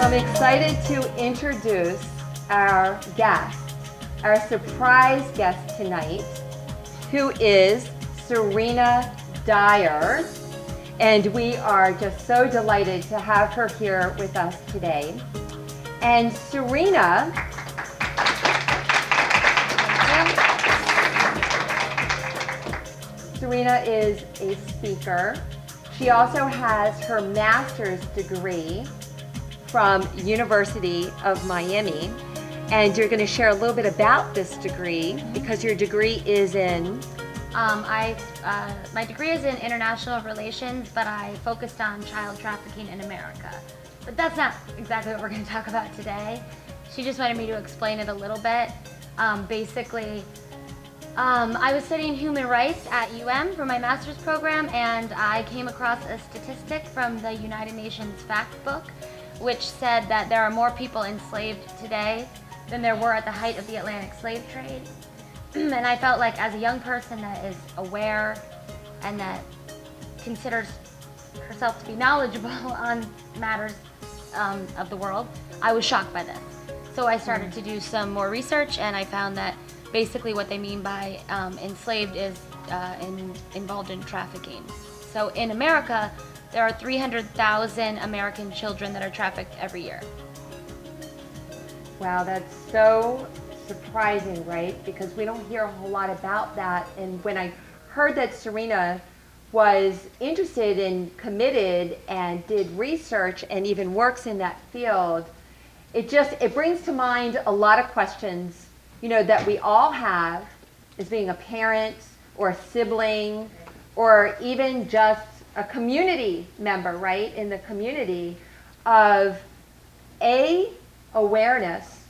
I'm excited to introduce our guest, our surprise guest tonight, who is Serena Dyer. And we are just so delighted to have her here with us today. And Serena is a speaker. She also has her master's degree from University of Miami. And you're going to share a little bit about this degree because your degree is in? My degree is in international relations, but I focused on child trafficking in America. But that's not exactly what we're going to talk about today. She just wanted me to explain it a little bit. I was studying human rights at UM for my master's program, and I came across a statistic from the United Nations Fact Book, which said that there are more people enslaved today than there were at the height of the Atlantic slave trade. And I felt like as a young person that is aware and that considers herself to be knowledgeable on matters of the world, I was shocked by this. So I started to do some more research, and I found that basically what they mean by enslaved is involved in trafficking. So in America, there are 300,000 American children that are trafficked every year. Wow, that's so surprising, right? Because we don't hear a whole lot about that. And when I heard that Serena was interested and committed and did research and even works in that field, it brings to mind a lot of questions, you know, that we all have as being a parent or a sibling or even just a community member, right, in the community of awareness,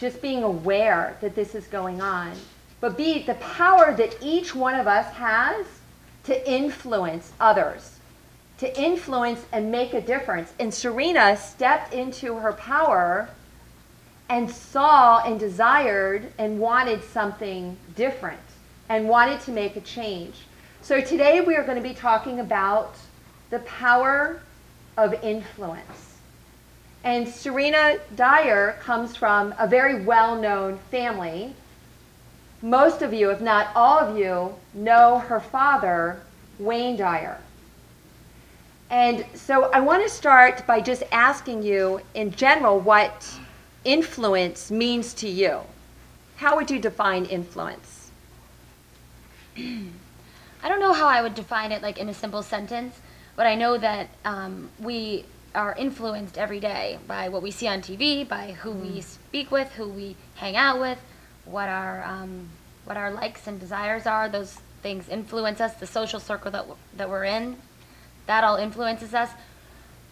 just being aware that this is going on, but B, the power that each one of us has to influence others, to influence and make a difference. And Serena stepped into her power and saw and desired and wanted something different and wanted to make a change. So today we are going to be talking about the power of influence. And Serena Dyer comes from a very well-known family. Most of you, if not all of you, know her father, Wendi Dyer. And so I want to start by just asking you, in general, what influence means to you. How would you define influence? I don't know how I would define it like in a simple sentence, but I know that we are influenced every day by what we see on TV, by who we speak with, who we hang out with, what our likes and desires are. Those things influence us. The social circle that we're in, that all influences us.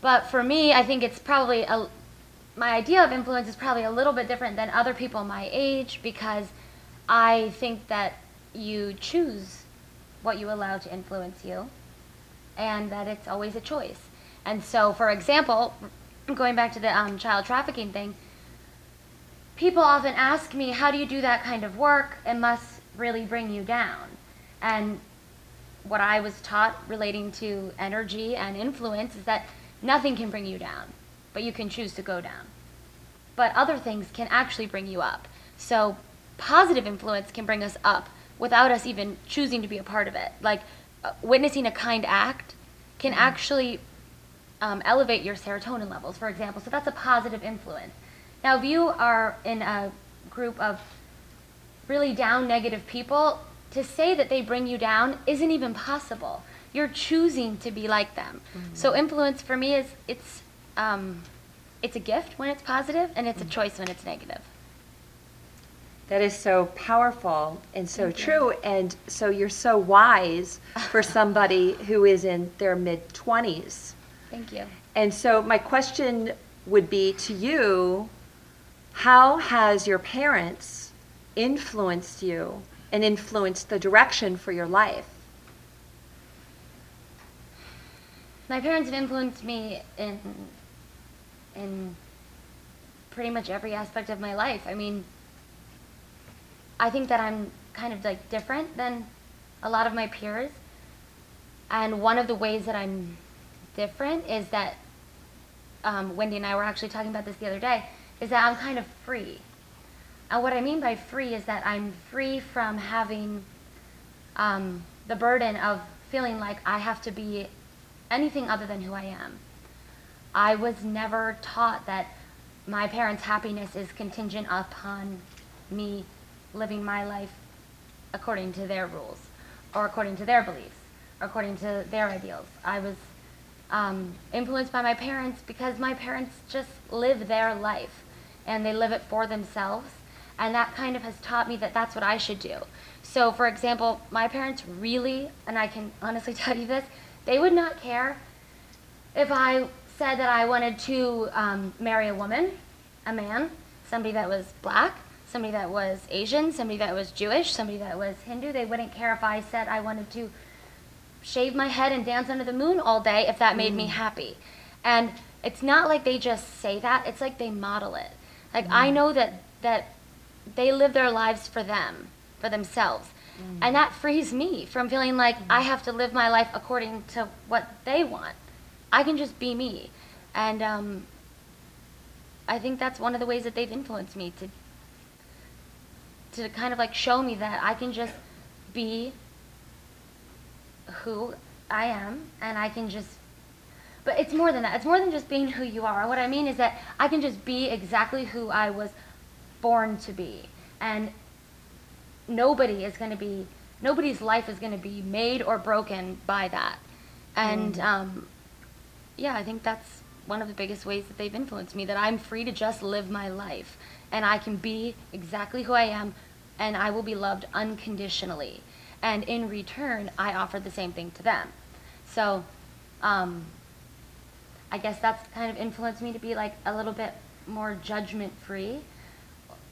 But for me, I think it's probably my idea of influence is probably a little bit different than other people my age, because I think that you choose what you allow to influence you, and that it's always a choice. And so, for example, going back to the child trafficking thing, people often ask me, how do you do that kind of work? It must really bring you down. And what I was taught relating to energy and influence is that nothing can bring you down, but you can choose to go down. But other things can actually bring you up. So positive influence can bring us up without us even choosing to be a part of it. Like witnessing a kind act can actually elevate your serotonin levels, for example. So that's a positive influence. Now, if you are in a group of really down, negative people, to say that they bring you down isn't even possible. You're choosing to be like them. So influence for me is it's a gift when it's positive, and it's a choice when it's negative. That is so powerful and so true, and so you're so wise for somebody who is in their mid-20s. Thank you. And so my question would be to you, how has your parents influenced you and influenced the direction for your life? My parents have influenced me in pretty much every aspect of my life. I mean, I think that I'm kind of like different than a lot of my peers. And one of the ways that I'm different is that Wendi and I were actually talking about this the other day, is that I'm kind of free. And what I mean by free is that I'm free from having the burden of feeling like I have to be anything other than who I am. I was never taught that my parents' happiness is contingent upon me living my life according to their rules, or according to their beliefs, or according to their ideals. I was influenced by my parents because my parents just live their life, and they live it for themselves, and that kind of has taught me that that's what I should do. So, for example, my parents really, and I can honestly tell you this, they would not care if I said that I wanted to marry a woman, a man, somebody that was black, somebody that was Asian, somebody that was Jewish, somebody that was Hindu. They wouldn't care if I said I wanted to shave my head and dance under the moon all day if that made me happy. And it's not like they just say that, it's like they model it. Like I know that they live their lives for them, for themselves. And that frees me from feeling like I have to live my life according to what they want. I can just be me. And I think that's one of the ways that they've influenced me, to kind of like show me that I can just be who I am, and I can just, but it's more than that. It's more than just being who you are. What I mean is that I can just be exactly who I was born to be. And nobody's life is going to be made or broken by that. And yeah, I think that's one of the biggest ways that they've influenced me, that I'm free to just live my life, and I can be exactly who I am, and I will be loved unconditionally. And in return, I offer the same thing to them. So I guess that's kind of influenced me to be like a little bit more judgment-free.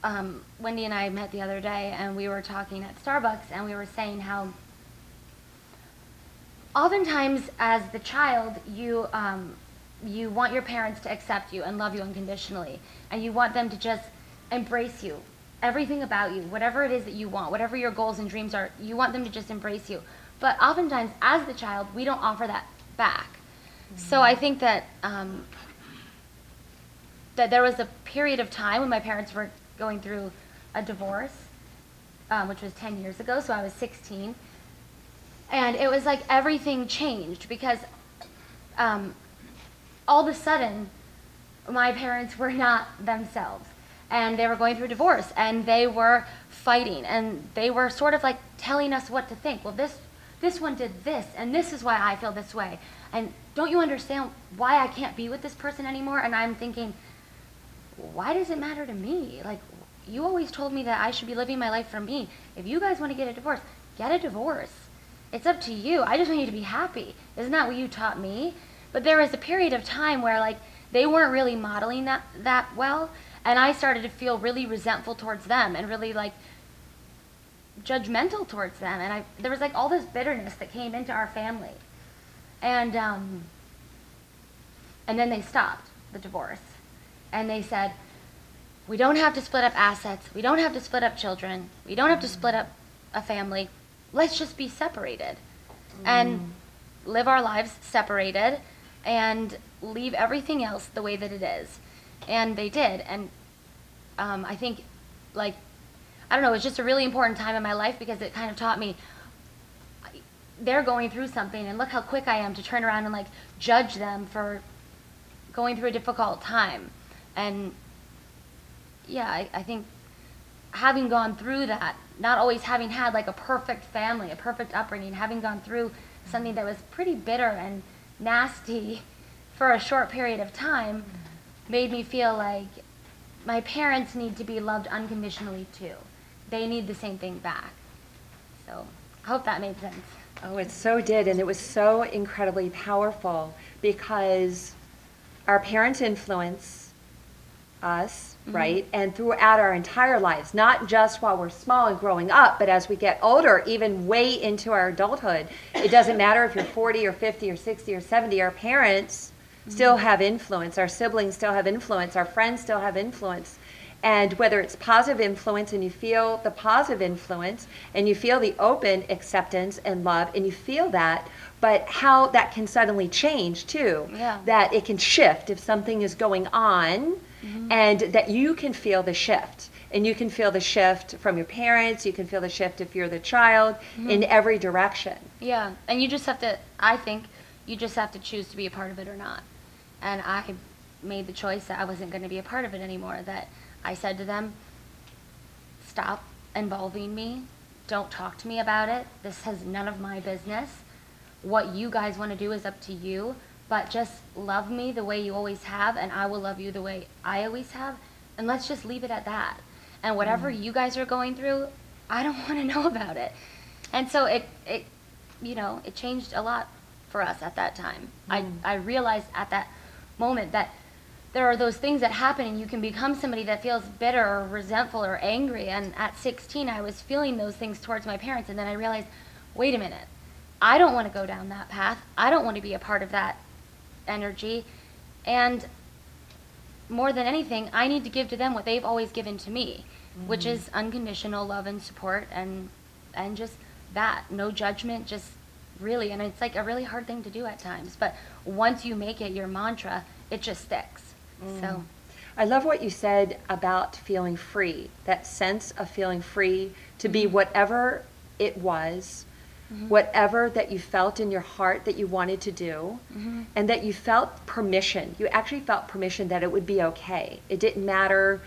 Wendi and I met the other day, and we were talking at Starbucks, and we were saying how oftentimes as the child, you want your parents to accept you and love you unconditionally, and you want them to just embrace you, everything about you, whatever it is that you want, whatever your goals and dreams are, you want them to just embrace you. But oftentimes as the child, we don't offer that back. So I think that that there was a period of time when my parents were going through a divorce, which was 10 years ago, so I was 16. And it was like everything changed because all of a sudden, my parents were not themselves. And they were going through a divorce, and they were fighting, and they were sort of like telling us what to think. Well, this one did this, and this is why I feel this way. And don't you understand why I can't be with this person anymore? And I'm thinking, why does it matter to me? Like, you always told me that I should be living my life for me. If you guys want to get a divorce, get a divorce. It's up to you. I just want you to be happy. Isn't that what you taught me? But there was a period of time where like they weren't really modeling that well, and I started to feel really resentful towards them and really like judgmental towards them, and there was like all this bitterness that came into our family. And then they stopped the divorce, and they said, we don't have to split up assets, we don't have to split up children, we don't have to split up a family, let's just be separated and live our lives separated and leave everything else the way that it is. And they did. And I think, like, I don't know, it was just a really important time in my life because it kind of taught me they're going through something, and look how quick I am to turn around and like judge them for going through a difficult time. And yeah, I think having gone through that, not always having had like a perfect family, a perfect upbringing, having gone through something that was pretty bitter and nasty for a short period of time, made me feel like my parents need to be loved unconditionally too. They need the same thing back. So I hope that made sense. Oh, it so did, and it was so incredibly powerful because our parents influence us, right? And throughout our entire lives, not just while we're small and growing up, but as we get older, even way into our adulthood. It doesn't matter if you're 40 or 50 or 60 or 70, our parents still have influence, our siblings still have influence, our friends still have influence. And whether it's positive influence and you feel the positive influence and you feel the open acceptance and love and you feel that, but how that can suddenly change too. Yeah. That it can shift if something is going on, and that you can feel the shift. And you can feel the shift from your parents, you can feel the shift if you're the child, in every direction. Yeah, and you just have to, I think, you just have to choose to be a part of it or not. And I made the choice that I wasn't going to be a part of it anymore, that I said to them, stop involving me, don't talk to me about it, this has none of my business. What you guys want to do is up to you, but just love me the way you always have, and I will love you the way I always have, and let's just leave it at that. And whatever you guys are going through, I don't want to know about it. And so it changed a lot for us at that time. I realized at that moment that there are those things that happen and you can become somebody that feels bitter or resentful or angry. And at 16, I was feeling those things towards my parents. And then I realized, wait a minute, I don't want to go down that path. I don't want to be a part of that energy. And more than anything, I need to give to them what they've always given to me, which is unconditional love and support and just that, no judgment, just really. And it's like a really hard thing to do at times. But once you make it your mantra, it just sticks. So I love what you said about feeling free, that sense of feeling free to be whatever it was, whatever that you felt in your heart that you wanted to do, and that you felt permission. You actually felt permission that it would be okay. It didn't matter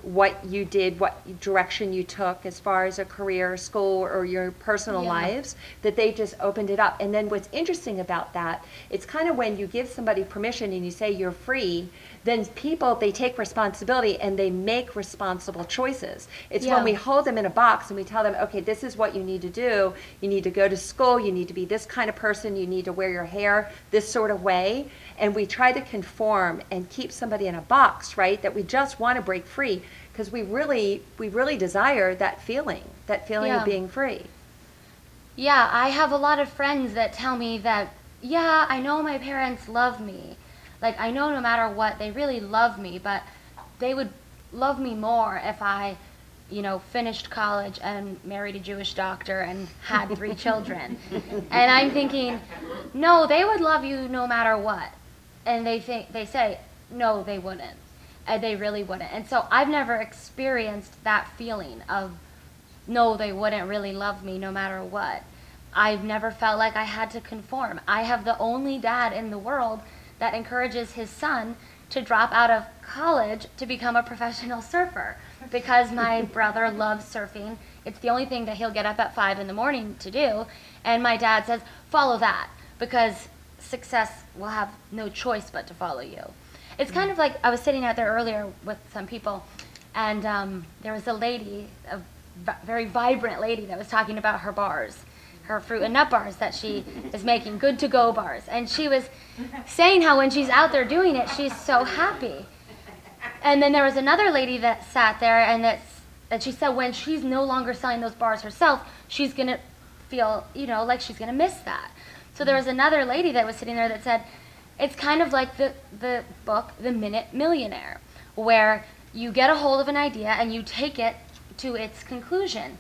what you did, what direction you took as far as a career, school, or your personal lives, that they just opened it up. And then what's interesting about that, it's kind of when you give somebody permission and you say you're free, then people, they take responsibility and they make responsible choices. It's when we hold them in a box and we tell them, okay, this is what you need to do. You need to go to school. You need to be this kind of person. You need to wear your hair this sort of way. And we try to conform and keep somebody in a box, right, that we just want to break free because we really desire that feeling of being free. Yeah, I have a lot of friends that tell me that, yeah, I know my parents love me. Like, I know no matter what, they really love me, but they would love me more if I, finished college and married a Jewish doctor and had 3 children. And I'm thinking, no, they would love you no matter what. And they say, no, they wouldn't. And they really wouldn't. And so I've never experienced that feeling of, no, they wouldn't really love me no matter what. I've never felt like I had to conform. I have the only dad in the world that encourages his son to drop out of college to become a professional surfer because my brother loves surfing. It's the only thing that he'll get up at 5 in the morning to do. And my dad says, follow that, because success will have no choice but to follow you. It's kind of like, I was sitting out there earlier with some people, and there was a lady, a very vibrant lady, that was talking about her bars, her fruit and nut bars that she is making, good to go bars. And she was saying how when she's out there doing it, she's so happy. And then there was another lady that sat there, and she said when she's no longer selling those bars herself, she's going to feel, like she's going to miss that. So there was another lady that was sitting there that said, it's kind of like the book, The Minute Millionaire, where you get a hold of an idea and you take it to its conclusion.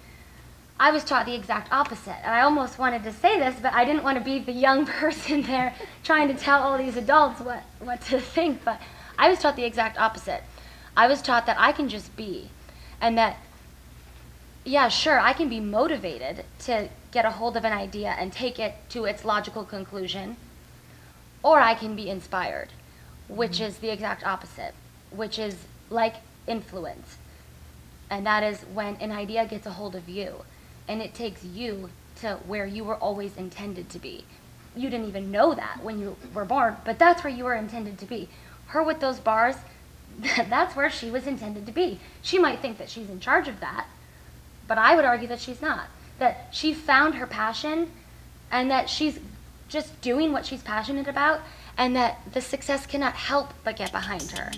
I was taught the exact opposite. And I almost wanted to say this, but I didn't want to be the young person there trying to tell all these adults what to think. But I was taught the exact opposite. I was taught that I can just be. And that, yeah, sure, I can be motivated to get a hold of an idea and take it to its logical conclusion. Or I can be inspired, which is the exact opposite, which is like influence. And that is when an idea gets a hold of you, and it takes you to where you were always intended to be. You didn't even know that when you were born, but that's where you were intended to be. Her with those bars, that's where she was intended to be. She might think that she's in charge of that, but I would argue that she's not. That she found her passion, and that she's just doing what she's passionate about, and that the success cannot help but get behind her.